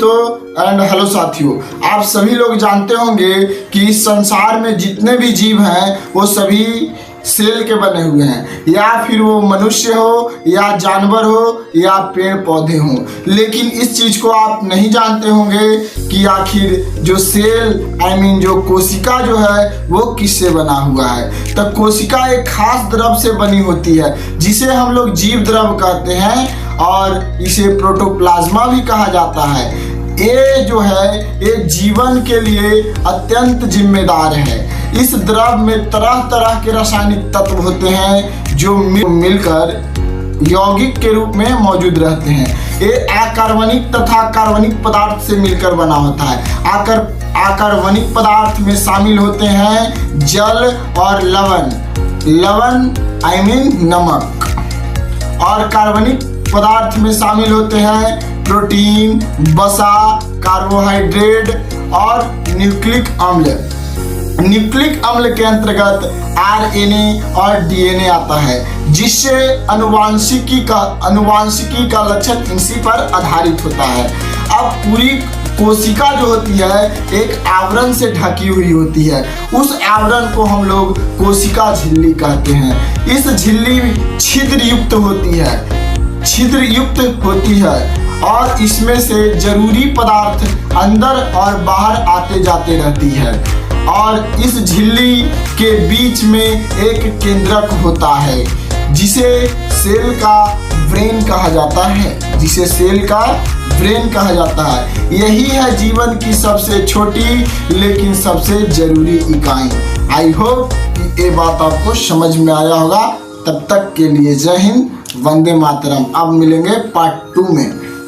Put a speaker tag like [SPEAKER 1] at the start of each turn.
[SPEAKER 1] दोस्तों and hello साथियों, आप सभी लोग जानते होंगे कि इस संसार में जितने भी जीव हैं वो सभी सेल के बने हुए हैं, या फिर वो मनुष्य हो या जानवर हो या पेड़ पौधे हों। लेकिन इस चीज़ को आप नहीं जानते होंगे कि आखिर जो सेल जो कोशिका जो है वो किससे बना हुआ है। तो कोशिका एक खास द्रव से बनी होती है जिसे हम लोग जीव द्रव कहते हैं और इसे प्रोटोप्लाज्मा भी कहा जाता है। ये जो है ये जीवन के लिए अत्यंत जिम्मेदार है। इस द्रव में तरह तरह के रासायनिक तत्व होते हैं जो मिलकर यौगिक के रूप में मौजूद रहते हैं। ये अकार्बनिक तथा कार्बनिक पदार्थ से मिलकर बना होता है। अकार्बनिक पदार्थ में शामिल होते हैं जल और लवण नमक, और कार्बनिक पदार्थ में शामिल होते हैं प्रोटीन, वसा, कार्बोहाइड्रेट और न्यूक्लिक अम्ल। न्यूक्लिक अम्ल के अंतर्गत RNA और DNA आता है, जिससे अनुवांशिकी का लक्षण इसी पर आधारित होता है। अब पूरी कोशिका जो होती है एक आवरण से ढकी हुई होती है। उस आवरण को हम लोग कोशिका झिल्ली कहते हैं। इस झिल्ली छिद्र युक्त होती है और इसमें से जरूरी पदार्थ अंदर और बाहर आते जाते रहती है। और इस झिल्ली के बीच में एक केंद्रक होता है जिसे सेल का ब्रेन कहा जाता है। यही है जीवन की सबसे छोटी लेकिन सबसे जरूरी इकाई। आई होप कि ये बात आपको समझ में आया होगा। तब तक के लिए जय हिंद, वंदे मातरम। अब मिलेंगे पार्ट 2 में।